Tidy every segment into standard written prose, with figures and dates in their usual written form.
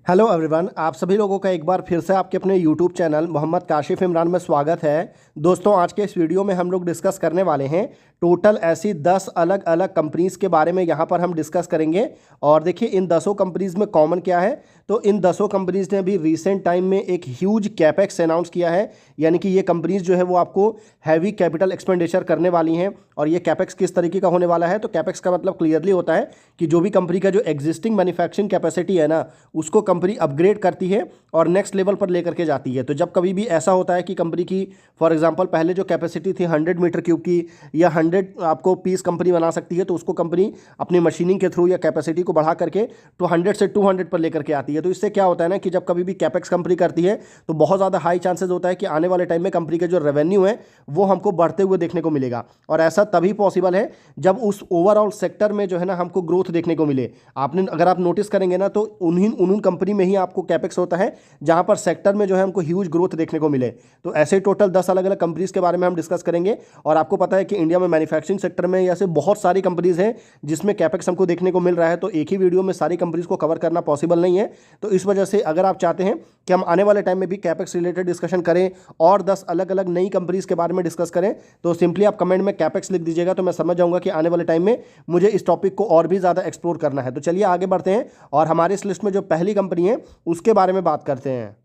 Hello everyone, आप सभी लोगों का एक बार फिर से आपके अपने यूट्यूब चैनल मोहम्मद काशिफ इमरान में स्वागत है। दोस्तों, आज के इस वीडियो में हम लोग डिस्कस करने वाले हैं टोटल ऐसी 10 अलग अलग कंपनीज़ के बारे में यहाँ पर हम डिस्कस करेंगे। और देखिए, इन 10 कंपनीज़ में कॉमन क्या है। तो इन 10 कंपनीज़ ने अभी रिसेंट टाइम में एक ह्यूज कैपेक्स अनाउंस किया है, यानी कि ये कंपनीज़ जो है वो आपको हैवी कैपिटल एक्सपेंडिचर करने वाली हैं। और ये कैपेक्स किस तरीके का होने वाला है, तो कैपेक्स का मतलब क्लियरली होता है कि जो भी कंपनी का जो एग्जिस्टिंग मैन्युफैक्चरिंग कैपेसिटी है ना, उसको कंपनी अपग्रेड करती है और नेक्स्ट लेवल पर लेकर के जाती है। तो जब कभी भी ऐसा होता है कि कंपनी की फॉर एग्जांपल पहले जो कैपेसिटी थी 100 मीटर क्यूब की या 100 आपको पीस कंपनी बना सकती है, तो उसको कंपनी अपनी मशीनिंग के थ्रू या कैपेसिटी को बढ़ा करके तो 100 से 200 पर लेकर के आती है। तो इससे क्या होता है ना कि जब कभी भी कैपेक्स कंपनी करती है तो बहुत ज़्यादा हाई चांसेस होता है कि आने वाले टाइम में कंपनी का जो रेवेन्यू है वो हमको बढ़ते हुए देखने को मिलेगा। और ऐसा तभी पॉसिबल है जब उस ओवरऑल सेक्टर में जो है ना हमको ग्रोथ देखने को मिले। अगर आप नोटिस करेंगे ना, तो उन कंपनी में ही आपको कैपेक्स होता है जहां पर सेक्टर में जो है हमको ह्यूज ग्रोथ देखने को मिले। तो ऐसे टोटल 10 अलग अलग कंपनीज के बारे में हम डिस्कस करेंगे। और आपको पता है कि इंडिया में मैन्युफैक्चरिंग सेक्टर में ऐसे बहुत सारी कंपनीज हैं जिसमें कैपेक्स हमको देखने को मिल रहा है। तो एक ही वीडियो में सारी कंपनीज को कवर करना पॉसिबल नहीं है। तो इस वजह से अगर आप चाहते हैं कि हम आने वाले टाइम में भी कैपेक्स रिलेटेड डिस्कशन करें और 10 अलग अलग नई कंपनीज के बारे में डिस्कस करें, तो सिंपली आप कमेंट में कैपेक्स लिख दीजिएगा, तो मैं समझ जाऊंगा कि आने वाले टाइम में मुझे इस टॉपिक को और भी ज़्यादा एक्सप्लोर करना है। तो चलिए आगे बढ़ते हैं और हमारी इस लिस्ट में जो पहली कंपनी है उसके बारे में बात करते हैं।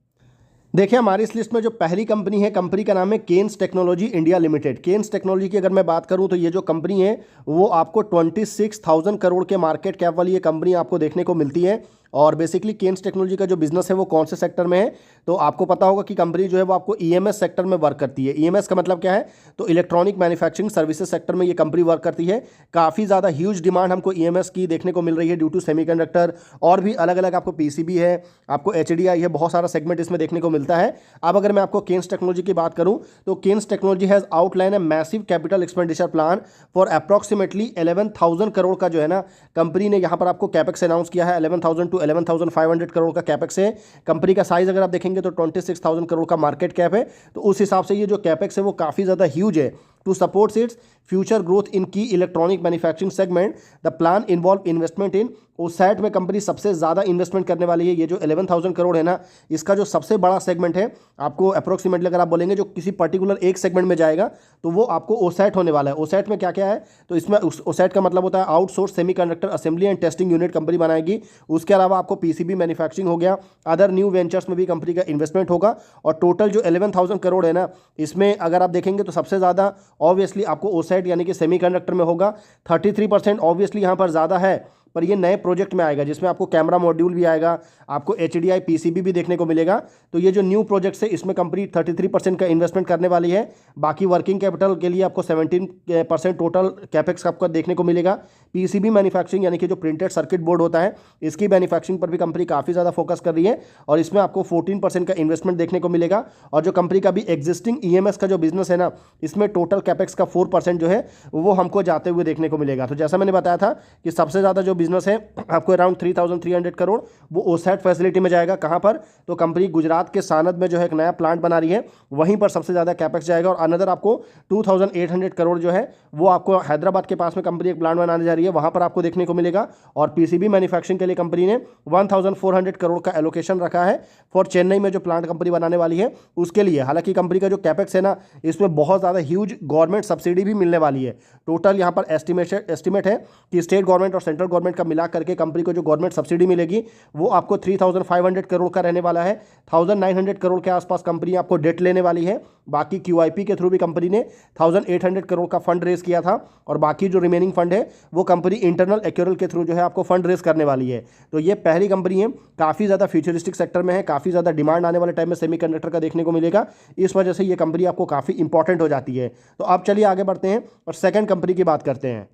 देखिए, हमारी इस लिस्ट में जो पहली कंपनी है, कंपनी का नाम है Kaynes technology India limited. Kaynes technology की अगर मैं बात करूं तो ये जो कंपनी है वो आपको 26,000 करोड़ के मार्केट कैप वाली ये कंपनी आपको देखने को मिलती है। और बेसिकली केन्स टेक्नोलॉजी का जो बिजनेस है वो कौन से सेक्टर में है, तो आपको पता होगा कि कंपनी जो है वो आपको ईएमएस सेक्टर में वर्क करती है। ईएमएस का मतलब क्या है, तो इलेक्ट्रॉनिक मैन्युफैक्चरिंग सर्विसेज सेक्टर में ये कंपनी वर्क करती है। काफ़ी ज़्यादा ह्यूज डिमांड हमको ईएमएस की देखने को मिल रही है ड्यू टू सेमीकंडक्टर, और भी अलग अलग आपको पीसीबी है, आपको एचडीआई है, बहुत सारा सेगमेंट इसमें देखने को मिलता है। अब अगर मैं आपको केन्स टेक्नोलॉजी की बात करूं तो Kaynes technology has outline a massive capital expenditure plan for approximately 11,000 crore का जो है ना कंपनी ने यहाँ पर आपको कैपेक्स अनाउंस किया है। 11,000 टू 11,500 करोड़ का कैपेक्स है। कंपनी का साइज अगर आप देखेंगे तो 26,000 करोड़ का मार्केट कैप है। तो उस हिसाब से ये जो कैपेक्स है वो काफ़ी ज़्यादा ह्यूज है। To support its future growth in key electronic manufacturing segment, the plan involve investment in ओसैट में कंपनी सबसे ज़्यादा इन्वेस्टमेंट करने वाली है। ये जो 11,000 करोड़ है ना, इसका जो सबसे बड़ा सेगमेंट है, आपको अप्रोक्सीमेटली अगर आप बोलेंगे जो किसी पर्टिकुलर एक सेगमेंट में जाएगा तो वो आपको ओसैट होने वाला है। ओसैट में क्या क्या है, तो इसमें ओसैट का मतलब होता है outsource semiconductor assembly and testing unit company बनाएगी। उसके अलावा आपको पीसीबी मैन्युफैक्चरिंग हो गया, अदर न्यू वेंचर्स में भी कंपनी का इन्वेस्टमेंट होगा। और टोटल जो 11,000 करोड़ है ना, इसमें अगर आप देखेंगे तो सबसे ज़्यादा ऑब्वियसली आपको ओसैट यानी कि सेमीकंडक्टर में होगा। 33% ऑब्वियसली यहाँ पर ज़्यादा है, पर ये नए प्रोजेक्ट में आएगा जिसमें आपको कैमरा मॉड्यूल भी आएगा, आपको एचडीआई पीसीबी भी देखने को मिलेगा। तो ये जो न्यू प्रोजेक्ट्स है इसमें कंपनी 33% का इन्वेस्टमेंट करने वाली है। बाकी वर्किंग कैपिटल के लिए आपको 17% टोटल कैपेक्स आपको देखने को मिलेगा। पीसीबी मैन्युफैक्चरिंग यानी कि जो प्रिंटेड सर्किट बोर्ड होता है, इसकी मैन्युफैक्चरिंग पर भी कंपनी काफ़ी ज़्यादा फोकस कर रही है और इसमें आपको 14% का इन्वेस्टमेंट देखने को मिलेगा। और जो कंपनी का भी एग्जिस्टिंग ईएमएस का जो बिजनेस है ना, इसमें टोटल कैपेक्स का 4% जो है वो हमको जाते हुए देखने को मिलेगा। तो जैसा मैंने बताया था कि सबसे ज़्यादा जो बिजनेस है आपको अराउंड 3,300 करोड़ वो ओसैट फैसिलिटी में जाएगा। कहां पर, तो कंपनी गुजरात के सानद में जो है एक नया प्लांट बना रही है, वहीं पर सबसे ज़्यादा कैपेक्स जाएगा। और अनदर आपको 2,800 करोड़ जो है वो आपको हैदराबाद के पास में कंपनी एक प्लांट बनाने जा रही है, वहां पर आपको देखने को मिलेगा। और पीसीबी मैन्युफैक्चरिंग के लिए कंपनी ने 1,400 करोड़ का एलोकेशन रखा है फॉर चेन्नई में जो प्लांट कंपनी बनाने वाली है उसके लिए। हालांकि कंपनी का जो कैपेक्स है ना, इसमें बहुत ज़्यादा ह्यूज गवर्नमेंट सब्सिडी भी मिलने वाली है। टोटल यहाँ पर एस्टिमेट है कि स्टेट गवर्नमेंट और सेंट्रल गवर्नमेंट का मिला करके कंपनी को जो गवर्नमेंट सब्सिडी मिलेगी वो आपको 3,500 करोड़ का रहने वाला है। 1,900 करोड़ के आसपास कंपनी आपको डेट लेने वाली है। बाकी क्यूआईपी के थ्रू भी कंपनी ने 1,800 करोड़ का फंड रेज किया था और बाकी जो रिमेनिंग फंड है वो कंपनी इंटरनल एक्यूरल के थ्रू जो है आपको फंड रेज करने वाली है। तो ये पहली कंपनी है, काफ़ी ज़्यादा फ्यूचरिस्टिक सेक्टर में है, काफ़ी ज़्यादा डिमांड आने वाले टाइम में सेमीकंडक्टर का देखने को मिलेगा। इस वजह से ये कंपनी आपको काफ़ी इंपॉर्टेंट हो जाती है। तो अब चलिए आगे बढ़ते हैं और सेकेंड कंपनी की बात करते हैं।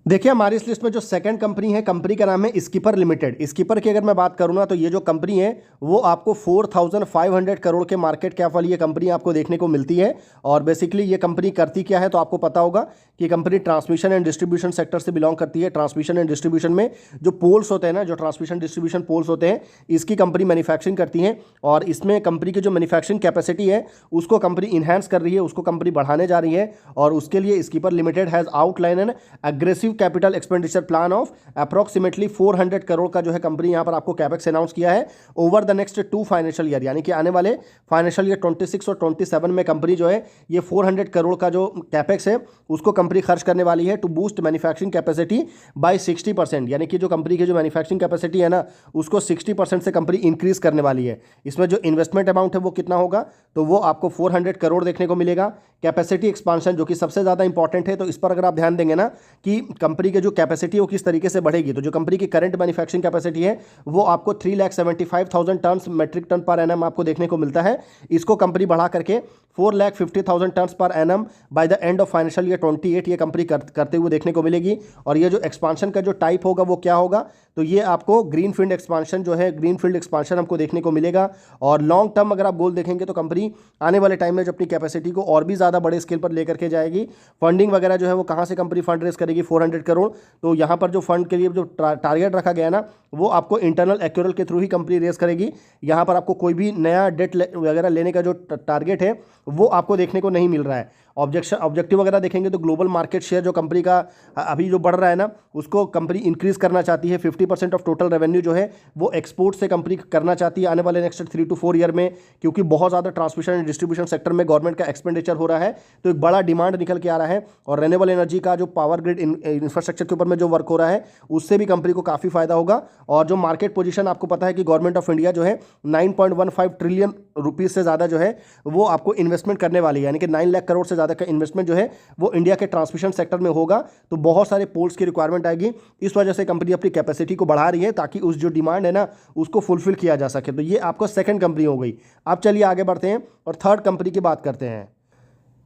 देखिए, हमारी इस लिस्ट में जो सेकंड कंपनी है, कंपनी का नाम है स्कीपर लिमिटेड। स्कीपर की अगर मैं बात करूँ ना, तो ये जो कंपनी है वो आपको 4,500 करोड़ के मार्केट कैप वाली ये कंपनी आपको देखने को मिलती है। और बेसिकली ये कंपनी करती क्या है, तो आपको पता होगा कि company transmission and distribution sector से बिलोंग करती है। ट्रांसमिशन एंड डिस्ट्रीब्यूशन में जो पोल्स होते हैं ना, जो ट्रांसमिशन डिस्ट्रीब्यूशन पोल्स होते हैं, इसकी कंपनी मैन्युफैक्चरिंग करती है। और इसमें कंपनी की जो मैन्युफैक्चरिंग कैपेसिटी है उसको कंपनी इन्हांस कर रही है, उसको कंपनी बढ़ाने जा रही है। और उसके लिए skipper limited has outline N aggressive capital expenditure plan of approximately 400 crore का जो है कंपनी यहाँ पर आपको कैपेक्स अनाउंस किया है over the next 2 financial year, यानी कि आने वाले फाइनेंशियल ईयर 26 और 27 में कंपनी जो है ये 400 करोड़ का जो कैपेक्स है उसको कंपनी खर्च करने वाली है to boost manufacturing capacity by 60%, यानी कि जो कंपनी की जो मैन्युफैक्चरिंग कैपेसिटी है ना उसको 60% से कंपनी इंक्रीज करने वाली है। इसमें जो इन्वेस्टमेंट अमाउंट है वो कितना होगा, तो वो आपको 400 करोड़ देखने को मिलेगा। कैपेसिटी एक्सपांशन जो कि सबसे ज़्यादा इंपॉर्टेंट है, तो इस पर अगर आप ध्यान देंगे ना कि कंपनी की जो कैपेसिटी है वो किस तरीके से बढ़ेगी, तो जो कंपनी की करंट मैन्युफैक्चरिंग कैपेसिटी है वो आपको 3,75,000 tonne metric tonne per annum आपको देखने को मिलता है। इसको कंपनी बढ़ा करके 4,50,000 tonne per annum by the end of financial year 28 ये कंपनी करते हुए देखने को मिलेगी। और ये जो एक्सपांशन का जो टाइप होगा वो क्या होगा, तो ये आपको ग्रीनफील्ड एक्सपांशन जो है ग्रीनफील्ड एक्सपांशन हमको देखने को मिलेगा। और लॉन्ग टर्म अगर आप गोल देखेंगे तो कंपनी आने वाले टाइम में जो अपनी कैपेसिटी को और भी ज़्यादा बड़े स्केल पर लेकर के जाएगी। फंडिंग वगैरह जो है वो कहाँ से कंपनी फंड रेस करेगी, 400 करोड़। तो यहाँ पर जो फंड के लिए जो टारगेट रखा गया ना वो आपको इंटरनल एक्यूरल के थ्रू ही कंपनी रेस करेगी। यहाँ पर आपको कोई भी नया डेट वगैरह लेने का जो टारगेट है वो आपको देखने को नहीं मिल रहा है। ऑब्जेक्टिव वगैरह देखेंगे तो ग्लोबल मार्केट शेयर जो कंपनी का अभी जो बढ़ रहा है ना उसको कंपनी इंक्रीज करना चाहती है। 50% ऑफ टोटल रेवेन्यू जो है वो एक्सपोर्ट से कंपनी करना चाहती है आने वाले नेक्स्ट 3 to 4 ईयर में, क्योंकि बहुत ज़्यादा ट्रांसमिशन एंड डिस्ट्रीब्यूशन सेक्टर में गवर्नमेंट का एक्सपेंडिचर हो रहा है। तो एक बड़ा डिमांड निकल के आ रहा है और रेन्यूएबल एनर्जी का जो पावर ग्रिड इंफ्रास्ट्रक्चर के ऊपर में जो वर्क हो रहा है उससे भी कंपनी को काफ़ी फायदा होगा। और जो मार्केट पोजीशन आपको पता है कि गवर्नमेंट ऑफ इंडिया जो है 9.15 ट्रिलियन रुपीज़ से ज़्यादा जो है वो आपको इन्वेस्टमेंट करने वाली है, यानी कि 9 लाख करोड़ से ज़्यादा का इन्वेस्टमेंट जो है वो इंडिया के ट्रांसमिशन सेक्टर में होगा। तो बहुत सारे पोल्स की रिक्वायरमेंट आएगी, इस वजह से कंपनी अपनी कैपेसिटी को बढ़ा रही है ताकि उस जो डिमांड है ना उसको फुलफिल किया जा सके। तो ये आपको सेकंड कंपनी हो गई। अब चलिए आगे बढ़ते हैं और थर्ड कंपनी की बात करते हैं।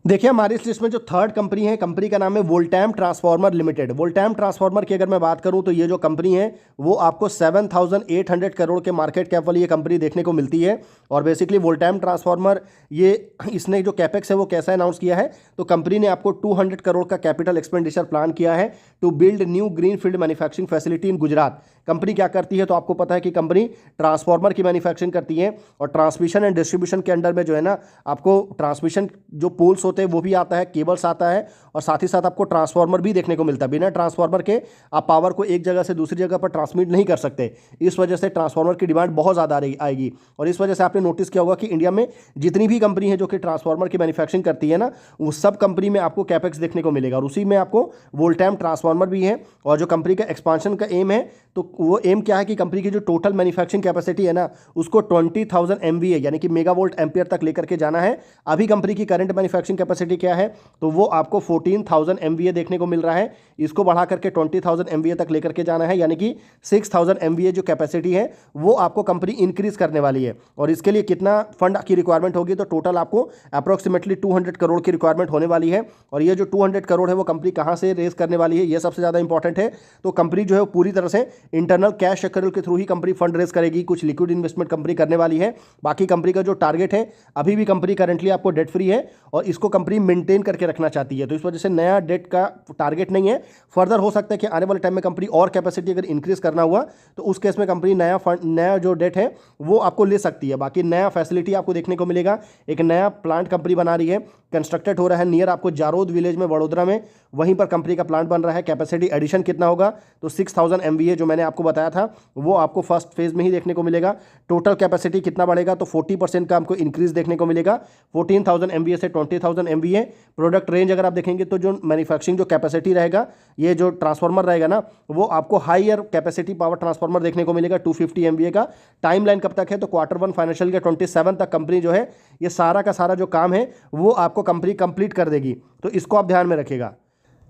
देखिए हमारी इस लिस्ट में जो थर्ड कंपनी है, कंपनी का नाम है वोल्टैम ट्रांसफार्मर लिमिटेड। वोल्टैम ट्रांसफार्मर की अगर मैं बात करूं तो ये जो कंपनी है वो आपको 7,800 करोड़ के मार्केट कैप वाली ये कंपनी देखने को मिलती है। और बेसिकली वोल्टैम ट्रांसफार्मर ये इसने जो कैपेक्स है वो कैसा अनाउंस किया है, तो कंपनी ने आपको 200 करोड़ का कैपिटल एक्सपेंडिचर प्लान किया है to build new greenfield manufacturing facility in Gujarat. कंपनी क्या करती है, तो आपको पता है कि कंपनी ट्रांसफार्मर की मैन्युफैक्चरिंग करती है और ट्रांसमिशन एंड डिस्ट्रीब्यूशन के अंडर में जो है ना आपको ट्रांसमिशन जो पोल्स होते हैं वो भी आता है, केबल्स आता है और साथ ही साथ आपको ट्रांसफार्मर भी देखने को मिलता है। बिना ट्रांसफार्मर के आप पावर को एक जगह से दूसरी जगह पर ट्रांसमिट नहीं कर सकते। इस वजह से ट्रांसफार्मर की डिमांड बहुत ज़्यादा आएगी। और इस वजह से आपने नोटिस किया होगा कि इंडिया में जितनी भी कंपनी है जो कि ट्रांसफार्मर की मैन्युफैक्चरिंग करती है ना वो सब कंपनी में आपको कैपेक्स देखने को मिलेगा और उसी में आपको वोल्टैम ट्रांसफार्मर भी है। और जो कंपनी का एक्सपांशन का एम है, तो वो एम क्या है कि कंपनी की जो टोटल मैन्युफैक्चरिंग कैपेसिटी है ना उसको 20,000 MVA यानी कि मेगावोल्ट एम्पियर तक लेकर के जाना है। अभी कंपनी की करंट मैन्युफैक्चरिंग कैपेसिटी क्या है, तो वो आपको 14,000 MVA देखने को मिल रहा है। इसको बढ़ा करके 20,000 MVA तक लेकर के जाना है, यानी कि 6,000 MVA जो कैपेसिटी है वो आपको कंपनी इंक्रीज करने वाली है। और इसके लिए कितना फंड की रिक्वायरमेंट होगी, तो टोटल आपको अप्रॉक्सीमेटली 200 करोड़ की रिक्वायरमेंट होने वाली है। और ये जो 200 करोड़ है वो कंपनी कहाँ से रेज करने वाली है, ये सबसे ज़्यादा इंपॉर्टेंट है। तो कंपनी जो है पूरी तरह से इंटरनल कैश एक्यूरेल के थ्रू ही कंपनी फंड रेज करेगी। कुछ लिक्विड इन्वेस्टमेंट कंपनी करने वाली है। बाकी कंपनी का जो टारगेट है, अभी भी कंपनी करंटली आपको डेट फ्री है और इसको कंपनी मेंटेन करके रखना चाहती है। तो इस वजह से नया डेट का टारगेट नहीं है। फर्दर हो सकता है कि आने वाले टाइम में कंपनी और कैपेसिटी अगर इंक्रीज करना हुआ तो उस केस में कंपनी नया जो डेट है वो आपको ले सकती है। बाकी नया फैसिलिटी आपको देखने को मिलेगा। एक नया प्लांट कंपनी बना रही है, कंस्ट्रक्टेड हो रहा है नियर आपको जारोद विलेज में वडोदरा में, वहीं पर कंपनी का प्लांट बन रहा है। कैपेसिटी एडिशन कितना होगा, तो 6,000 MVA जो मैंने आपको बताया था वो आपको फर्स्ट फेज में ही देखने को मिलेगा। टोटल कैपेसिटी कितना बढ़ेगा, तो 40% का आपको इंक्रीज देखने को मिलेगा, 14,000 MVA से 20,000 MVA। प्रोडक्ट रेंज अगर आप देखेंगे तो जो मैन्युफैक्चरिंग जो कैपेसिटी रहेगा, ये जो ट्रांसफार्मर रहेगा ना वो आपको हाईयर कैपेसिटी पावर ट्रांसफार्मर देखने को मिलेगा 250 MVA का। टाइम लाइन कब तक है, तो Q1 फाइनेंशियल ईयर 27 तक कंपनी जो है ये सारा का सारा जो काम है वो आपको कंपनी कंप्लीट कर देगी। तो इसको आप ध्यान में रखिएगा।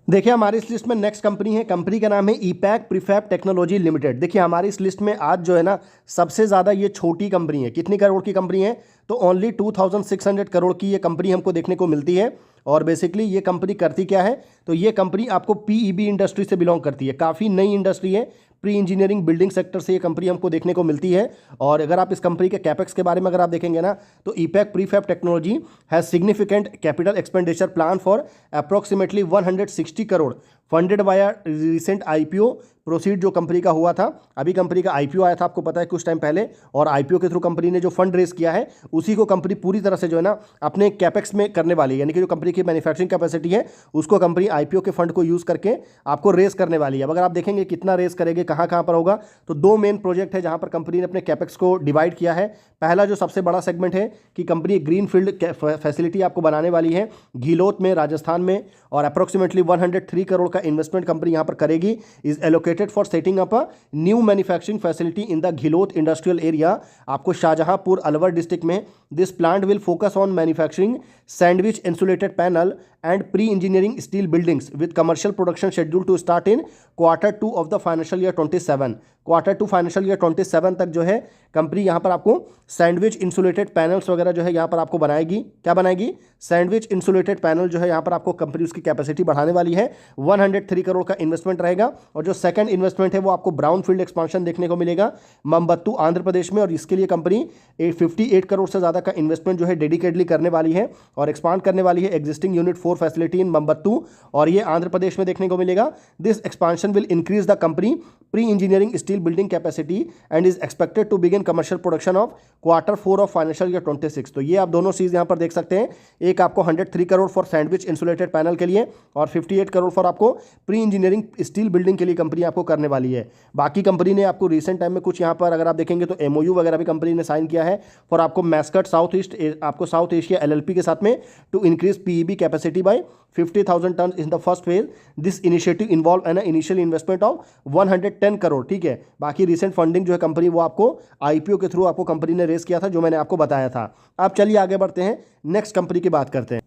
देखिए हमारी इस लिस्ट में नेक्स्ट कंपनी है, कंपनी का नाम है ईपैक प्रीफैब टेक्नोलॉजी लिमिटेड। देखिए हमारी इस लिस्ट में आज जो है ना सबसे ज़्यादा ये छोटी कंपनी है। कितनी करोड़ की कंपनी है, तो ओनली 2,600 करोड़ की ये कंपनी हमको देखने को मिलती है। और बेसिकली ये कंपनी करती क्या है, तो ये कंपनी आपको PEB इंडस्ट्री से बिलोंग करती है। काफ़ी नई इंडस्ट्री है, प्री इंजीनियरिंग बिल्डिंग सेक्टर से ये कंपनी हमको देखने को मिलती है। और अगर आप इस कंपनी के कैपेक्स के बारे में अगर आप देखेंगे ना, तो EPACK prefab technology has significant capital expenditure plan for approximately 160 crore funded by recent IPO proceed जो कंपनी का हुआ था, अभी कंपनी का आईपीओ आया था, आपको पता है कुछ टाइम पहले, और आईपीओ के थ्रू कंपनी ने जो फंड रेस किया है उसी को कंपनी पूरी तरह से जो है ना अपने कैपेक्स में करने वाली है, यानी कि जो कंपनी की मैन्युफैक्चरिंग कैपेसिटी है उसको कंपनी आईपीओ के फंड को यूज़ करके आपको रेस करने वाली है। अब अगर आप देखेंगे कितना रेस करेंगे, कहाँ कहाँ पर होगा, तो दो मेन प्रोजेक्ट है जहाँ पर कंपनी ने अपने कैपेक्स को डिवाइड किया है। पहला जो सबसे बड़ा सेगमेंट है कि कंपनी ग्रीन फील्ड फैसिलिटी आपको बनाने वाली है घिलोत में, राजस्थान में, और अप्रोक्सीमेटली 103 करोड़ का इन्वेस्टमेंट कंपनी यहाँ पर करेगी। Is allocated for setting up a new manufacturing facility in the Ghiloth industrial area, आपको शाहजहांपुर अलवर डिस्ट्रिक्ट में। This plant will focus on manufacturing sandwich insulated panel and pre-engineering steel buildings with commercial production scheduled to start in Q2 of the financial year 27। Q2 financial year 27 तक जो है company यहाँ पर आपको sandwich insulated panels वगैरह जो है यहाँ पर आपको बनाएगी। क्या बनाएगी? सैंडविच इंसुलेटेड पैनल जो है यहाँ पर आपको कंपनी उसकी कैपेसिटी बढ़ाने वाली है। 103 करोड़ का इन्वेस्टमेंट रहेगा। और जो सेकंड इन्वेस्टमेंट है वो आपको ब्राउन फील्ड एक्सपांशन देखने को मिलेगा मम्बत्तू आंध्र प्रदेश में, और इसके लिए कंपनी 58 करोड़ से ज़्यादा का इन्वेस्टमेंट जो है डेडिकेटली करने वाली है और एक्सपांड करने वाली है existing unit 4 facility in Mambattu, और ये आंध्र प्रदेश में देखने को मिलेगा। This expansion will increase the company pre engineering steel building capacity and is expected to begin commercial production of Q4 of financial year 26। तो ये आप दोनों चीज़ यहाँ पर देख सकते हैं, एक आपको 103 crore for sandwich insulated panel के लिए और 58 करोड़ फॉर आपको प्री इंजीनियरिंग स्टील बिल्डिंग के लिए कंपनी आपको करने वाली है। बाकी कंपनी ने आपको रिसेंट टाइम में कुछ यहाँ पर अगर आप देखेंगे तो MOU वगैरह भी कंपनी ने साइन किया है फॉर आपको मैस्कट साउथ ईस्ट, आपको साउथ एशिया LLP के साथ में to increase PEB capacity by 50,000 tonne in the first phase. This initiative involve an initial investment of 110 crore. ठीक है, बाकी रिसेंट फंडिंग जो है कंपनी वो आपको IPO के थ्रू आपको कंपनी ने रेस किया था, जो मैंने आपको बताया था। अब चलिए आगे बढ़ते हैं, नेक्स्ट कंपनी की बात करते हैं।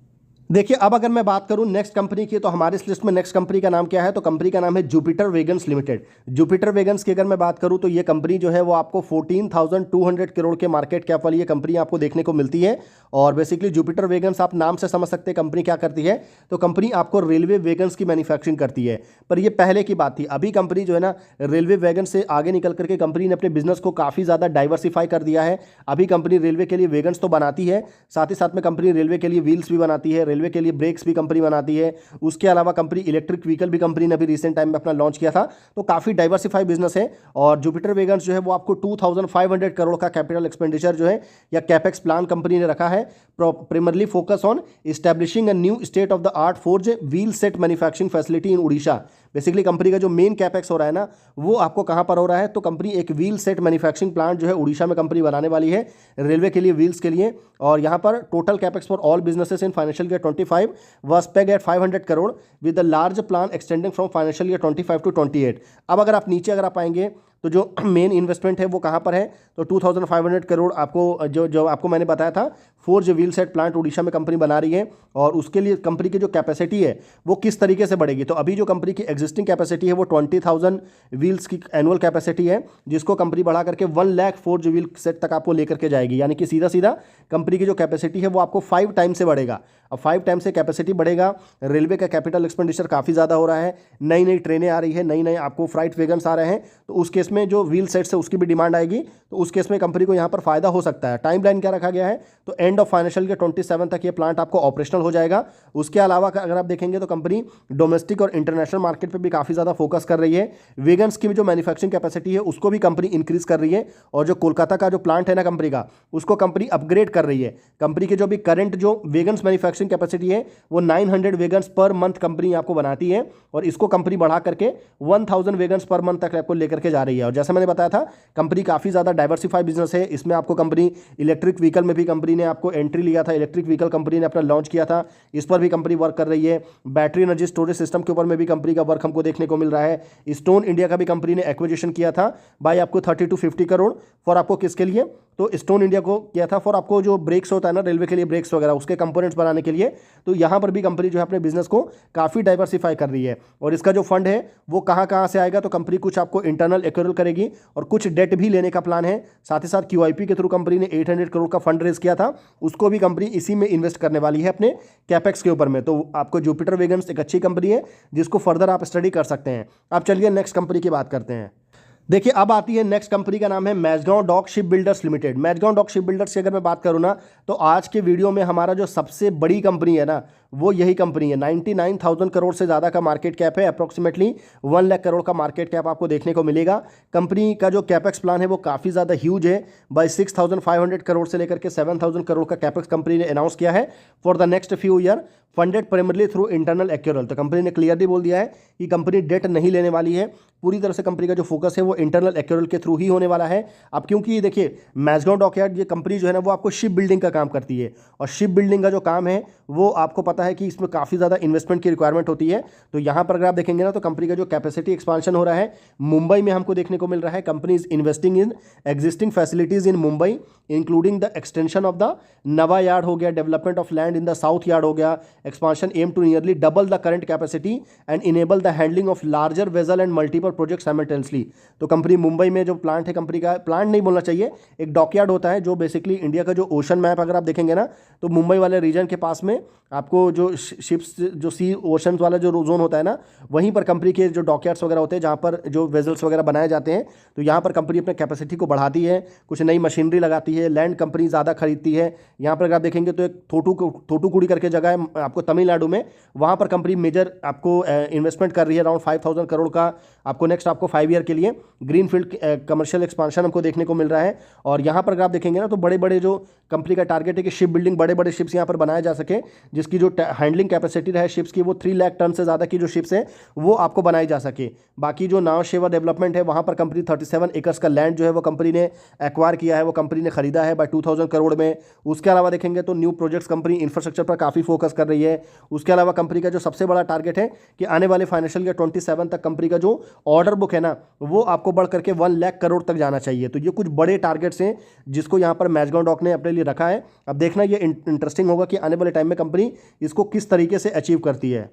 देखिए, अब अगर मैं बात करूं नेक्स्ट कंपनी की, तो हमारे इस लिस्ट में नेक्स्ट कंपनी का नाम क्या है? तो कंपनी का नाम है Jupiter vegans limited. Jupiter vegans की अगर मैं बात करूं तो ये कंपनी जो है वो आपको 14,200 करोड़ के मार्केट कैप वाली ये कंपनी आपको देखने को मिलती है। और बेसिकली जुपिटर वेगन्स आप नाम से समझ सकते हैं कंपनी क्या करती है। तो कंपनी आपको रेलवे वेगन्स की मैन्युफैक्चरिंग करती है, पर ये पहले की बात थी। अभी कंपनी जो है ना रेलवे वैगन से आगे निकल करके कंपनी ने अपने बिजनेस को काफ़ी ज़्यादा डाइवर्सिफाई कर दिया है। अभी कंपनी रेलवे के लिए वेगन्स तो बनाती है, साथ ही साथ में कंपनी रेलवे के लिए व्हील्स भी बनाती है, रेलवे के लिए ब्रेक्स भी कंपनी बनाती है। उसके अलावा कंपनी इलेक्ट्रिक व्हीकल भी कंपनी ने अभी रिसेंट टाइम में अपना लॉन्च किया था। तो काफ़ी डाइवर्सिफाई बिजनेस है। और जुपिटर वेगन्स जो है वो आपको 2,500 करोड़ का कैपिटल एक्सपेंडिचर जो है या कैपेक्स प्लान कंपनी ने रखा है, primarily focus on establishing a new state of the art forge wheel set manufacturing facility in Orissa. Basically company का जो मेन कैपेक्स हो रहा है ना वो आपको कहाँ पर हो रहा है? तो कंपनी एक व्हील सेट मैन्युफैक्चरिंग प्लांट जो है उड़ीसा में कंपनी बनाने वाली है रेलवे के लिए, व्हील्स के लिए। और यहाँ पर total capex for all businesses in financial year 25 was peg at 500 crore with the large plan extending from financial year 25 to 28। अब अगर आप नीचे अगर आप आएंगे तो जो मेन इन्वेस्टमेंट है वो कहाँ पर है? तो 2,500 करोड़ आपको जो आपको मैंने बताया था forge wheel set plant Orissa में कंपनी बना रही है। और उसके लिए कंपनी की जो कैपेसिटी है वो किस तरीके से बढ़ेगी? तो अभी जो कंपनी की एग्जिस्टिंग कैपेसिटी है वो 20,000 व्हील्स की एनुअल कैपेसिटी है, जिसको कंपनी बढ़ा करके 1 लाख फोर्ज व्हील सेट तक आपको लेकर के जाएगी। यानी कि सीधा सीधा कंपनी की जो कैपेसिटी है वो आपको 5 टाइम से बढ़ेगा। अब 5 टाइम से कैपेसिटी बढ़ेगा, रेलवे का कैपिटल एक्सपेंडिचर काफ़ी ज़्यादा हो रहा है, नई नई ट्रेनें आ रही है, नई नई आपको फ्राइट वैगन्स आ रहे हैं, तो उस केस में जो व्हील सेट्स है उसकी भी डिमांड आएगी। तो उस केस में कंपनी को यहाँ पर फायदा हो सकता है। टाइम लाइन क्या रखा गया है? तो एंड ऑफ फाइनेंशियल ईयर 27 तक ये प्लांट आपको ऑपरेशनल हो जाएगा। उसके अलावा अगर आप देखेंगे तो कंपनी डोमेस्टिक और इंटरनेशनल मार्केट पर भी काफ़ी ज़्यादा फोकस कर रही है। वेगन्स की जो मैन्युफैक्चरिंग कैपेसिटी है उसको भी कंपनी इंक्रीज कर रही है। और जो कोलकाता का जो प्लांट है ना कंपनी का, उसको कंपनी अपग्रेड कर रही है। कंपनी की जो भी करंट जो वेगन्स मैन्युफैक्चरिंग कैपेसिटी है वो 900 वेगन्स पर मंथ कंपनी आपको बनाती है, और इसको कंपनी बढ़ा करके 1000 वेगन्स पर मंथ तक आपको लेकर के जा रही है। और जैसे मैंने बताया था कंपनी काफ़ी ज़्यादा डाइवर्सिफाई बिजनेस है। इसमें आपको कंपनी इलेक्ट्रिक व्हीकल में भी कंपनी ने आपको एंट्री लिया था, इलेक्ट्रिक व्हीकल कंपनी ने अपना लॉन्च किया था, इस पर भी कंपनी वर्क कर रही है। बैटरी एनर्जी स्टोरेज सिस्टम के ऊपर में भी कंपनी का वर्क हमको देखने को मिल रहा है। स्टोन इंडिया का भी कंपनी ने एक्विजिशन किया था बाय आपको 30 to 50 करोड़ फॉर आपको किसके लिए? तो स्टोन इंडिया को किया था फॉर आपको जो ब्रेक्स होता है ना रेलवे के लिए, ब्रेक्स वगैरह उसके कंपोनेंट्स बनाने के लिए। तो यहाँ पर भी कंपनी जो है अपने बिजनेस को काफ़ी डाइवर्सिफाई कर रही है। और इसका जो फंड है वो कहाँ कहाँ से आएगा? तो कंपनी कुछ आपको इंटरनल एक्यूरल करेगी और कुछ डेट भी लेने का प्लान है। साथ ही साथ QIP के थ्रू कंपनी ने 800 करोड़ का फंड रेज किया था, उसको भी कंपनी इसी में इन्वेस्ट करने वाली है अपने कैपेक्स के ऊपर में। तो आपको जुपिटर वेगन्स एक अच्छी कंपनी है जिसको फर्दर आप स्टडी कर सकते हैं। अब चलिए नेक्स्ट कंपनी की बात करते हैं। देखिए, अब आती है नेक्स्ट कंपनी का नाम है Mazagon dock ship builders limited. Mazagon dock ship builders की अगर मैं बात करूं ना तो आज के वीडियो में हमारा जो सबसे बड़ी कंपनी है ना वो यही कंपनी है। 99,000 करोड़ से ज़्यादा का मार्केट कैप है, अप्रॉक्सीमेटली 1 लाख करोड़ का मार्केट कैप आपको देखने को मिलेगा। कंपनी का जो कैपेक्स प्लान है वो काफ़ी ज़्यादा ह्यूज है, बाई 6,500 करोड़ से लेकर के 7,000 करोड़ का कैपेक्स कंपनी ने अनाउंस किया है for the next few year, funded primarily through internal accrual. तो कंपनी ने क्लियरली बोल दिया है कि कंपनी डेट नहीं लेने वाली है, पूरी तरह से कंपनी का जो फोकस है वो इंटरनल एक्यूरल के थ्रू ही होने वाला है। अब क्योंकि देखिए मैजगांव डॉकयार्ड ये कंपनी जो है ना वो आपको शिप बिल्डिंग का काम करती है, और शिप बिल्डिंग का जो काम है वो आपको पता है कि इसमें काफ़ी ज़्यादा इन्वेस्टमेंट की रिक्वायरमेंट होती है। तो यहाँ पर अगर आप देखेंगे ना तो कंपनी का जो कैपेसिटी एक्सपांशन हो रहा है मुंबई में हमको देखने को मिल रहा है। Company is investing in existing facilities in Mumbai including the extension of the Nhava yard हो गया, development of land in the south yard हो गया, expansion aim to nearly double the current capacity and enable the handling of larger vessel and multiple project simultaneously. तो company Mumbai में जो plant है, company का plant नहीं बोलना चाहिए, एक डॉकयार्ड होता है जो बेसिकली इंडिया का जो ओशन मैप अगर आप देखेंगे ना तो मुंबई वाले रीजन के पास में आपको जो शिप्स जो सी ओशन वाला जो जोन होता है ना वहीं पर कंपनी के जो डॉकयार्ड्स वगैरह होते हैं जहाँ पर जो वेजल्स वगैरह बनाए जाते हैं। तो यहाँ पर कंपनी अपने कैपेसिटी को बढ़ाती है, कुछ नई मशीनरी लगाती है, लैंड कंपनी ज़्यादा खरीदती है। यहाँ पर अगर आप देखेंगे तो एक थोटुकुड़ी करके जगह है आपको तमिलनाडु में, वहाँ पर कंपनी मेजर आपको इन्वेस्टमेंट कर रही है अराउंड 5,000 करोड़ का आपको नेक्स्ट आपको 5 ईयर के लिए ग्रीन फील्ड कमर्शियल एक्सपांशन हमको देखने को मिल रहा है। और यहाँ पर अगर आप देखेंगे ना तो बड़े बड़े जो कंपनी का टारगेट है कि शिप बिल्डिंग, बड़े बड़े शिप्स यहाँ पर बनाए जा सके, जिसकी जो हैंडलिंग कैपेसिटी है शिप्स की वो 3 लाख टन से ज़्यादा की जो शिप्स है वो आपको बनाई जा सके। बाकी जो नाव सेवा डेवलपमेंट है वहाँ पर कंपनी 37 एकर्स का लैंड जो है वो कंपनी ने एक्वायर किया है, वो कंपनी ने खरीदा है बाय 2,000 करोड़ में। उसके अलावा देखेंगे तो न्यू प्रोजेक्ट्स कंपनी इंफ्रास्ट्रक्चर पर काफ़ी फोकस कर रही है। उसके अलावा कंपनी का जो सबसे बड़ा टारगेट है कि आने वाले फाइनेंशियल ईयर 27 तक कंपनी का जो ऑर्डर बुक है ना वो आपको बढ़ करके 1 लाख करोड़ तक जाना चाहिए। तो ये कुछ बड़े टारगेट्स हैं जिसको यहाँ पर मैजगांव डॉक ने अपने लिए रखा है। अब देखना ये इंटरेस्टिंग होगा कि आने वाले टाइम में कंपनी इसको किस तरीके से अचीव करती है।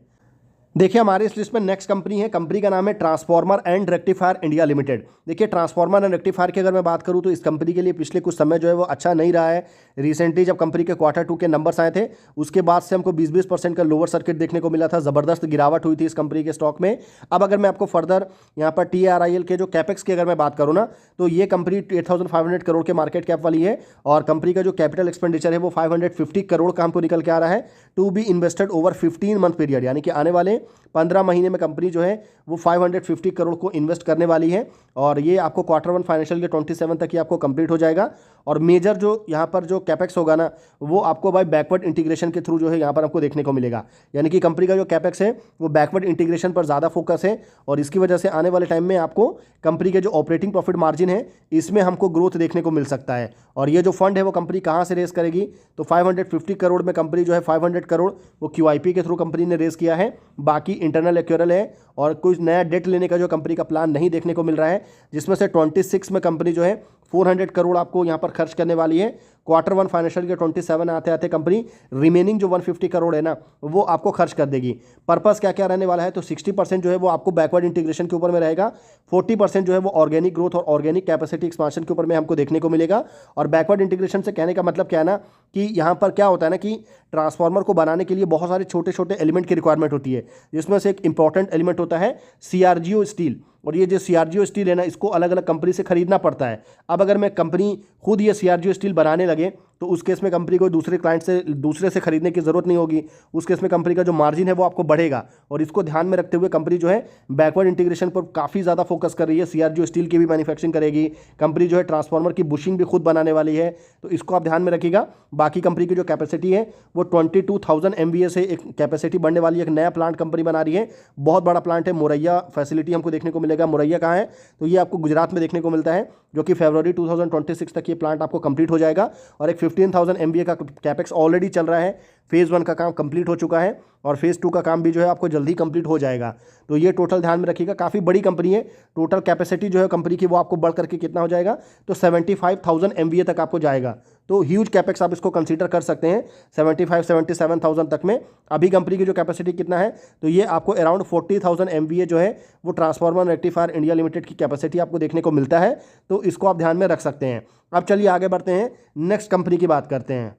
देखिए हमारे इस लिस्ट में नेक्स्ट कंपनी है, कंपनी का नाम है transformer and rectifier India limited. देखिए ट्रांसफार्मर एंड रेक्टिफायर की अगर मैं बात करूं तो इस कंपनी के लिए पिछले कुछ समय जो है वो अच्छा नहीं रहा है। रिसेंटली जब कंपनी के Q2 के नंबर्स आए थे उसके बाद से हमको 20% का लोअर सर्किट देखने को मिला था, ज़बरदस्त गिरावट हुई थी इस कंपनी के स्टॉक में। अब अगर मैं आपको फर्दर यहाँ पर TRIL के जो कैपेक्स की अगर मैं बात करूँ ना तो ये कंपनी 8,500 करोड़ के मार्केट कैप वाली है, और कंपनी का जो कैपिटल एक्सपेंडिचर है वो 550 करोड़ का हमको निकल के आ रहा है to be invested over 15 month period, यानी कि आने वाले 15 महीने में कंपनी जो है वो 550 करोड़ को इन्वेस्ट करने वाली है। और ये आपको Q1 फाइनेंशियल ईयर 27 तक ही आपको कंप्लीट हो जाएगा। और मेजर जो यहाँ पर जो कैपेक्स होगा ना वो आपको बाय बैकवर्ड इंटीग्रेशन के थ्रू जो है यहाँ पर आपको देखने को मिलेगा, यानी कि कंपनी का जो कैपेक्स है वो बैकवर्ड इंटीग्रेशन पर ज़्यादा फोकस है, और इसकी वजह से आने वाले टाइम में आपको कंपनी के जो ऑपरेटिंग प्रॉफिट मार्जिन है इसमें हमको ग्रोथ देखने को मिल सकता है। और ये जो फंड है वो कंपनी कहाँ से रेस करेगी तो 550 करोड़ में कंपनी जो है 500 करोड़ वो QIP के थ्रू कंपनी ने रेस किया है, बाकी इंटरनल एक्यूरल है और कुछ नया डेट लेने का जो कंपनी का प्लान नहीं देखने को मिल रहा है, जिसमें से 26 में कंपनी जो है 400 करोड़ आपको यहाँ पर खर्च करने वाली है। Q1 फाइनेंशियल ईयर 27 आते आते कंपनी रिमेनिंग जो 150 करोड़ है ना वो आपको खर्च कर देगी। पर्पस क्या क्या रहने वाला है तो 60% जो है वो आपको बैकवर्ड इंटीग्रेशन के ऊपर में रहेगा, 40% जो है वो ऑर्गेनिक ग्रोथ और ऑर्गेनिक कैपेसिटी एक्सपांशन के ऊपर में हमको देखने को मिलेगा। और बैकवर्ड इंटीग्रेशन से कहने का मतलब क्या है ना कि यहाँ पर क्या होता है ना कि ट्रांसफार्मर को बनाने के लिए बहुत सारे छोटे छोटे एलिमेंट की रिक्वायरमेंट होती है, जिसमें से एक इंपॉर्टेंट एलिमेंट होता है CRGO स्टील। और ये जो CRGO स्टील है ना इसको अलग अलग कंपनी से खरीदना पड़ता है। अब अगर मैं कंपनी खुद ये CRGO स्टील बनाने लगे तो उस केस में कंपनी को दूसरे क्लाइंट से दूसरे से खरीदने की ज़रूरत नहीं होगी, उस केस में कंपनी का जो मार्जिन है वो आपको बढ़ेगा। और इसको ध्यान में रखते हुए कंपनी जो है बैकवर्ड इंटीग्रेशन पर काफ़ी ज़्यादा फोकस कर रही है, CRGO स्टील की भी मैन्युफैक्चरिंग करेगी कंपनी, जो है ट्रांसफार्मर की बुशिंग भी खुद बनाने वाली है, तो इसको आप ध्यान में रखिएगा। बाकी कंपनी की जो कैपेसिटी है वो 22,000 MVA से एक कैपेसिटी बढ़ने वाली है, एक नया प्लांट कंपनी बना रही है, बहुत बड़ा प्लांट है। मोरैया फैसिलिटी हमको देखने को मिलेगा। मोरैया कहाँ है तो ये आपको गुजरात में देखने को मिलता है, जो कि फरवरी 2026 तक ये प्लांट आपको कंप्लीट हो जाएगा। और एक 15,000 MVA का कैपेक्स ऑलरेडी चल रहा है, फेज़ 1 का काम कंप्लीट हो चुका है और फेज़ 2 का काम भी जो है आपको जल्दी कंप्लीट हो जाएगा। तो ये टोटल ध्यान में रखिएगा, काफ़ी बड़ी कंपनी है। टोटल कैपेसिटी जो है कंपनी की वो आपको बढ़ करके कितना हो जाएगा तो 75,000 MVA तक आपको जाएगा। तो ह्यूज कैपेक्स आप इसको कंसीडर कर सकते हैं 75-77,000 तक में। अभी कंपनी की जो कैपेसिटी कितना है तो ये आपको अराउंड 40,000 MVA जो है वो ट्रांसफार्मर रेक्टिफायर इंडिया लिमिटेड की कैपेसिटी आपको देखने को मिलता है, तो इसको आप ध्यान में रख सकते हैं। अब चलिए आगे बढ़ते हैं, नेक्स्ट कंपनी की बात करते हैं।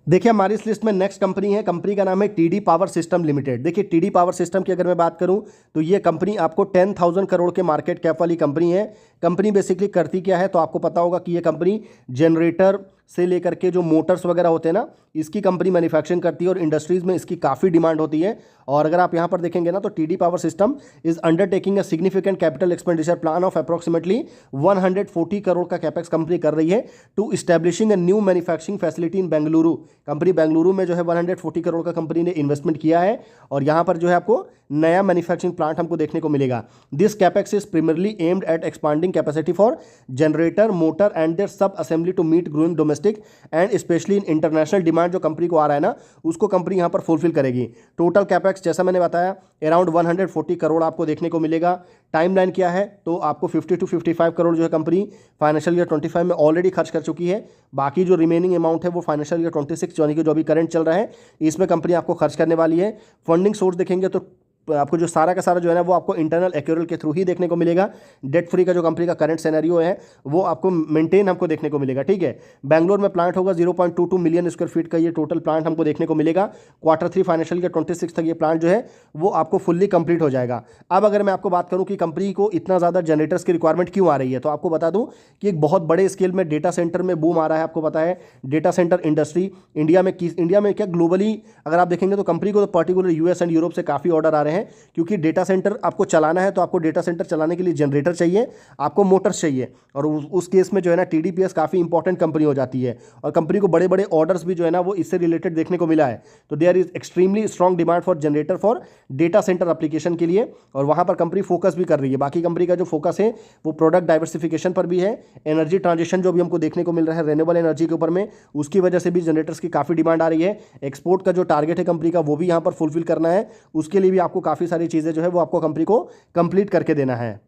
देखिए हमारी इस लिस्ट में नेक्स्ट कंपनी है, कंपनी का नाम है TD पावर सिस्टम लिमिटेड। देखिए TD पावर सिस्टम की अगर मैं बात करूं तो ये कंपनी आपको 10,000 करोड़ के मार्केट कैप वाली कंपनी है। कंपनी बेसिकली करती क्या है तो आपको पता होगा कि ये कंपनी जनरेटर, से लेकर के जो मोटर्स वगैरह होते हैं ना, इसकी कंपनी मैन्युफैक्चरिंग करती है और इंडस्ट्रीज़ में इसकी काफ़ी डिमांड होती है। और अगर आप यहाँ पर देखेंगे ना, तो TD power system is undertaking a significant capital expenditure plan of approximately 140 crore का कैपेक्स कंपनी कर रही है to establishing a new manufacturing facility in Bengaluru. Company Bengaluru में जो है 140 करोड़ का कंपनी ने इन्वेस्टमेंट किया है और यहाँ पर जो है आपको नया मैन्युफैक्चरिंग प्लांट हमको देखने को मिलेगा। This capex is primarily aimed at expanding capacity for generator, motor and their sub assembly to meet growing domestic and especially in international demand जो कंपनी को आ रहा है ना, उसको कंपनी यहाँ पर फुलफिल करेगी। टोटल कैपेक्स जैसा मैंने बताया अराउंड 140 करोड़ आपको देखने को मिलेगा। टाइमलाइन क्या है, तो आपको 50 to 55 करोड़ जो है कंपनी फाइनेंशियल ईयर 25 में ऑलरेडी खर्च कर चुकी है। बाकी जो रिमेनिंग अमाउंट है वो फाइनेंशियल ईयर 26 यानी कि जो अभी करंट चल रहा है इसमें कंपनी आपको खर्च करने वाली है। फंडिंग सोर्स देखेंगे तो आपको जो सारा का सारा जो है ना वो आपको इंटरनल एक्यूरल के थ्रू ही देखने को मिलेगा। डेट फ्री का जो कंपनी का करंट सिनेरियो है वो आपको मेंटेन हमको देखने को मिलेगा। ठीक है, बेंगलोर में प्लांट होगा 0.22 मिलियन स्क्वायर फीट का ये टोटल प्लांट हमको देखने को मिलेगा। Q3 फाइनेंशियल ईयर 26 तक ये प्लांट जो है वो आपको फुल्ली कंप्लीट हो जाएगा। अब अगर मैं आपको बात करूं कि कंपनी को इतना ज़्यादा जनरेटर्स की रिक्वायरमेंट क्यों आ रही है, तो आपको बता दूं कि एक बहुत बड़े स्केल में डेटा सेंटर में बूम आ रहा है। आपको पता है डेटा सेंटर इंडस्ट्री इंडिया में क्या ग्लोबली अगर आप देखेंगे तो कंपनी को तो पर्टिकुलर यूएस एंड यूरोप से काफ़ी ऑर्डर आ रहे हैं, क्योंकि डेटा सेंटर आपको चलाना है तो आपको डेटा सेंटर चलाने के लिए जनरेटर चाहिए, आपको मोटर्स चाहिए। और उस केस में जो है ना टीडीपीएस काफ़ी इंपॉर्टेंट कंपनी हो जाती है और कंपनी को बड़े बड़े ऑर्डर्स भी जो है ना वो इससे रिलेटेड देखने को मिला है। तो there is extremely strong demand for generator for data centre application के लिए और वहाँ पर कंपनी फोकस भी कर रही है। बाकी कंपनी का जो फोकस है वो प्रोडक्ट डाइवर्सिफिकेशन पर भी है। एनर्जी ट्रांजिशन जो भी हमको देखने को मिल रहा है रेन्यूएबल एनर्जी के ऊपर में, उसकी वजह से भी जनरेटर्स की काफ़ी डिमांड आ रही है। एक्सपोर्ट का जो टारगेट है कंपनी का वो भी यहाँ पर फुलफिल करना है, उसके लिए भी आपको काफ़ी सारी चीज़ें जो है वो आपको कंपनी को कंप्लीट करके देना है।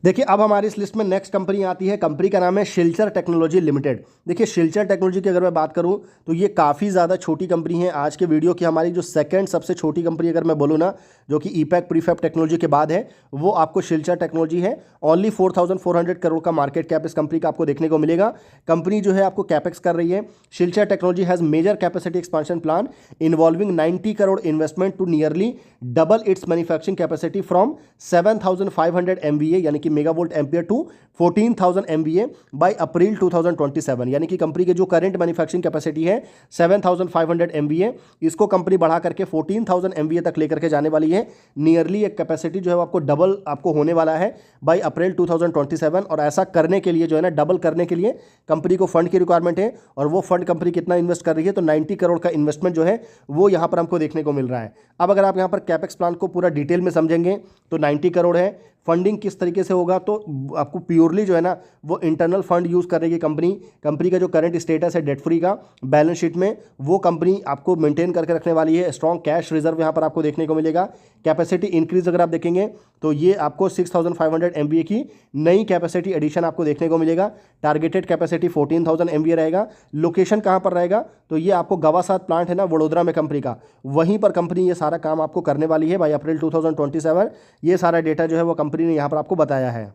देखिए अब हमारी इस लिस्ट में नेक्स्ट कंपनी आती है, कंपनी का नाम है शिल्चर टेक्नोलॉजी लिमिटेड। देखिए शिल्चर टेक्नोलॉजी की अगर मैं बात करूं तो ये काफ़ी ज़्यादा छोटी कंपनी है। आज के वीडियो की हमारी जो सेकंड सबसे छोटी कंपनी अगर मैं बोलूँ ना, जो कि ईपैक प्रीफैब टेक्नोलॉजी के बाद है, वो आपको शिल्चर टेक्नोलॉजी है। ओनली 4,400 करोड़ का मार्केट कैप इस कंपनी का आपको देखने को मिलेगा। कंपनी जो है आपको कैपेक्स कर रही है। Shilchar technology has major capacity expansion plan involving 90 crore investment to nearly double its manufacturing capacity from 7,500 MVA यानी कि megavolt ampere to 14,000 MVA by April 2027। यानी कि कंपनी के जो करंट मैन्युफैक्चरिंग कैपेसिटी है 7,500 MVA, इसको कंपनी बढ़ा करके 14,000 MVA तक लेकर के जाने वाली है। नियरली एक कैपेसिटी जो है आपको डबल आपको होने वाला है बाय अप्रैल 2027। और ऐसा करने के लिए जो है ना, डबल करने के लिए कंपनी को फंड की रिक्वायरमेंट है और वो फंड कंपनी कितना इन्वेस्ट कर रही है, तो 90 करोड़ का इन्वेस्टमेंट जो है वो यहाँ पर हमको देखने को मिल रहा है। अब अगर आप यहाँ पर कैपेक्स प्लान को पूरा डिटेल में समझेंगे तो 90 करोड़ है। फंडिंग किस तरीके से होगा, तो आपको प्योरली जो है ना वो इंटरनल फंड यूज़ करेगी कंपनी। कंपनी का जो करंट स्टेटस है डेट फ्री का बैलेंस शीट में, वो कंपनी आपको मेंटेन करके रखने वाली है। स्ट्रॉन्ग कैश रिजर्व यहाँ पर आपको देखने को मिलेगा। कैपेसिटी इंक्रीज अगर आप देखेंगे तो ये आपको 6,500 MVA की नई कैपेसिटी एडिशन आपको देखने को मिलेगा। टारगेटेड कैपेसिटी 14,000 MVA रहेगा। लोकेशन कहाँ पर रहेगा, तो ये आपको गवासात प्लांट है ना वडोदरा में कंपनी का, वहीं पर कंपनी ये सारा काम आपको करने वाली है बाई अप्रैल 2027। ये सारा डेटा जो है वो कंपनी ने यहाँ पर आपको बताया है।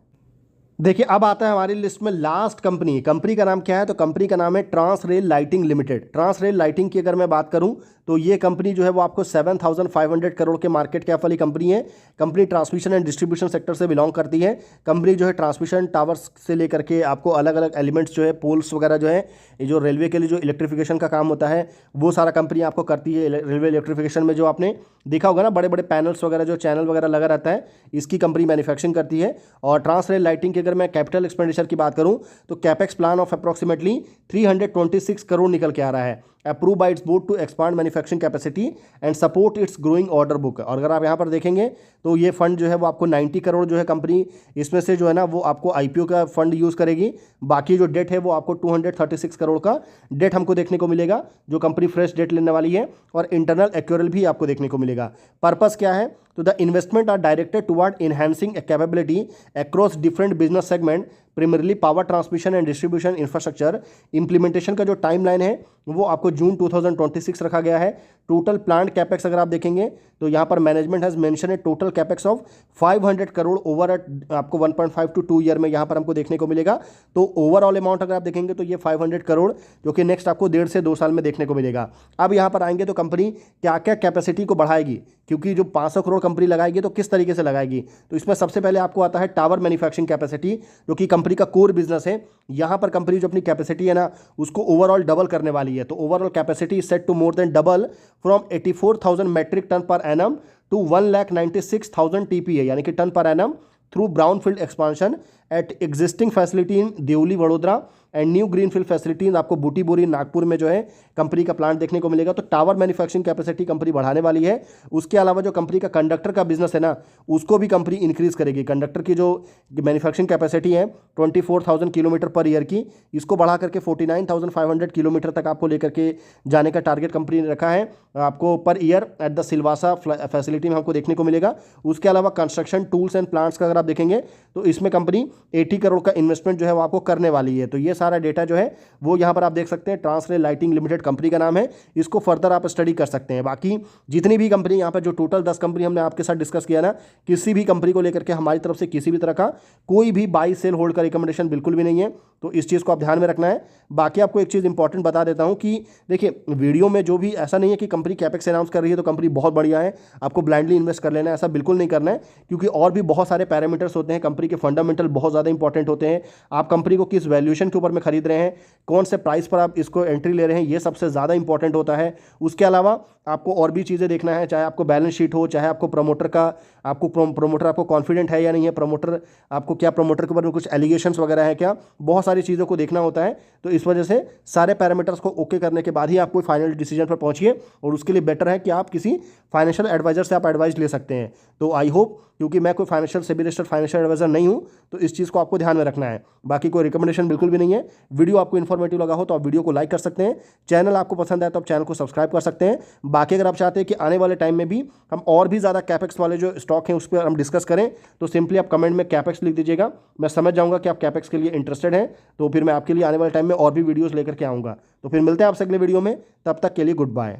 देखिए अब आता है हमारी लिस्ट में लास्ट कंपनी। कंपनी का नाम क्या है, तो कंपनी का नाम है trans rail lighting limited. Trans rail lighting की अगर मैं बात करूं तो ये कंपनी जो है वो आपको 7,500 करोड़ के मार्केट कैप वाली कंपनी है। Company transmission and distribution sector से बिलोंग करती है। कंपनी जो है ट्रांसमिशन टावर्स से लेकर के आपको अलग अलग एलिमेंट्स जो है पोल्स वगैरह जो है, ये जो रेलवे के लिए जो इलेक्ट्रिफिकेशन का काम होता है वो सारा कंपनी आपको करती है। रेलवे इलेक्ट्रिफिकेशन में जो आपने देखा होगा ना बड़े बड़े पैनल्स वगैरह जो चैनल वगैरह लगा रहता है, इसकी कंपनी मैन्युफैक्चरिंग करती है। और ट्रांस रेल लाइटिंग की अगर मैं कैपिटल एक्सपेंडिचर की बात करूं तो capex plan of approximately 326 crore निकल के आ रहा है। Approve by its board to expand manufacturing capacity and support its growing order book. और अगर आप यहाँ पर देखेंगे तो ये फंड जो है वो आपको 90 करोड़ जो है कंपनी इसमें से जो है ना वो आपको आईपीओ का फंड यूज़ करेगी। बाकी जो डेट है वो आपको 236 करोड़ का डेट हमको देखने को मिलेगा, जो कंपनी फ्रेश डेट लेने वाली है। और इंटरनल एक्यूरल भी आपको देखने को मिलेगा। पर्पस क्या है, तो the investment are directed toward enhancing capability across different business segment, primarily power transmission and distribution infrastructure. Implementation का जो टाइमलाइन है वो आपको जून 2026 रखा गया है। टोटल प्लांट कैपेक्स अगर आप देखेंगे तो यहाँ पर मैनेजमेंट हैज़ मेंशन है total capex of 500 crore over आपको 1.5 to 2 ईयर में यहाँ पर हमको देखने को मिलेगा। तो ओवरऑल अमाउंट अगर आप देखेंगे तो ये 500 करोड़ जो कि नेक्स्ट आपको 1.5 से 2 साल में देखने को मिलेगा। अब यहाँ पर आएंगे तो कंपनी क्या क्या कैपेसिटी को बढ़ाएगी, क्योंकि जो 500 करोड़ कंपनी लगाएगी तो किस तरीके से लगाएगी, तो इसमें सबसे पहले आपको आता है टावर मैन्युफैक्चरिंग कैपेसिटी, जो कि कंपनी कंपनी का कोर बिजनेस है, यहाँ पर कंपनी जो अपनी कैपेसिटी है ना उसको ओवरऑल डबल करने वाली है। तो overall capacity is set to more than double from 84,000 metric tonne per annum to 1,96,000 TPA यानी कि tonne per annum through brownfield expansion at existing facility in Devli Vadodara and new greenfield facilities आपको बूटी बोरी नागपुर में जो है कंपनी का प्लांट देखने को मिलेगा। तो टावर मैन्युफैक्चरिंग कैपेसिटी कंपनी बढ़ाने वाली है। उसके अलावा जो कंपनी का कंडक्टर का बिजनेस है ना उसको भी कंपनी इंक्रीज करेगी। कंडक्टर की जो मैन्युफैक्चरिंग कैपेसिटी है 24,000 किलोमीटर पर ईयर की, इसको बढ़ा करके 49,500 किलोमीटर तक आपको लेकर के जाने का टारगेट कंपनी ने रखा है आपको per year at the Silvassa facility में हमको देखने को मिलेगा। उसके अलावा कंस्ट्रक्शन टूल्स एंड प्लांट्स का अगर आप देखेंगे तो इसमें कंपनी 80 करोड़ का इन्वेस्टमेंट जो है वो आपको करने वाली है। तो ये सारा डेटा जो है वो यहाँ पर आप देख सकते हैं, ट्रांसले लाइटिंग लिमिटेड कंपनी का नाम है, इसको फर्दर आप स्टडी कर सकते हैं। बाकी जितनी भी कंपनी यहाँ पर जो टोटल 10 कंपनी हमने आपके साथ डिस्कस किया ना, किसी भी कंपनी को लेकर के हमारी तरफ से किसी भी तरह का कोई भी बाई सेल होल्ड का रिकमेंडेशन बिल्कुल भी नहीं है। तो इस चीज़ को आप ध्यान में रखना है। बाकी आपको एक चीज़ इंपॉर्टेंट बता देता हूं कि देखिए वीडियो में जो भी ऐसा नहीं है कि कंपनी कैपेक्स अनाउंस कर रही है तो कंपनी बहुत बढ़िया है, आपको ब्लाइंडली इन्वेस्ट कर लेना है, ऐसा बिल्कुल नहीं करना है। क्योंकि और भी बहुत सारे पैरामीटर्स होते हैं, कंपनी के फंडामेंटल बहुत ज़्यादा इंपॉर्टेंट होते हैं। आप कंपनी को किस वैल्यूएशन के ऊपर में खरीद रहे हैं, कौन से प्राइस पर आप इसको एंट्री ले रहे हैं, ये सबसे ज़्यादा इंपॉर्टेंट होता है। उसके अलावा आपको और भी चीज़ें देखना है, चाहे आपको बैलेंस शीट हो, चाहे आपको प्रमोटर आपको कॉन्फिडेंट है या नहीं है, प्रमोटर आपको क्या प्रमोटर के ऊपर कुछ एलिगेशंस वगैरह है क्या, बहुत सारी चीज़ों को देखना होता है। तो इस वजह से सारे पैरामीटर्स को ओके करने के बाद ही आप कोई फाइनल डिसीजन पर पहुंचिए, और उसके लिए बेटर है कि आप किसी फाइनेंशियल एडवाइजर से आप एडवाइस ले सकते हैं। तो आई होप, क्योंकि मैं कोई financial SEBI registered financial advisor नहीं हूं, तो इस चीज़ को आपको ध्यान में रखना है। बाकी कोई रिकमेंडेशन बिल्कुल भी नहीं है। वीडियो आपको इन्फॉर्मेटिव लगा हो तो आप वीडियो को लाइक कर सकते हैं, चैनल आपको पसंद आए तो आप चैनल को सब्सक्राइब कर सकते हैं। बाकी अगर आप चाहते हैं कि आने वाले टाइम में भी हम और भी ज़्यादा कैपेक्स वाले जो स्टॉक हैं उस पर हम डिस्कस करें, तो सिंपली आप कमेंट में कैपेक्स लिख दीजिएगा, मैं समझ जाऊँगा कि आप कैपेक्स के लिए इंटरेस्टेड हैं। तो फिर मैं आपके लिए आने वाले टाइम में और भी वीडियोज़ लेकर के आऊँगा। तो फिर मिलते हैं आपसे अगले वीडियो में, तब तक के लिए गुड बाय।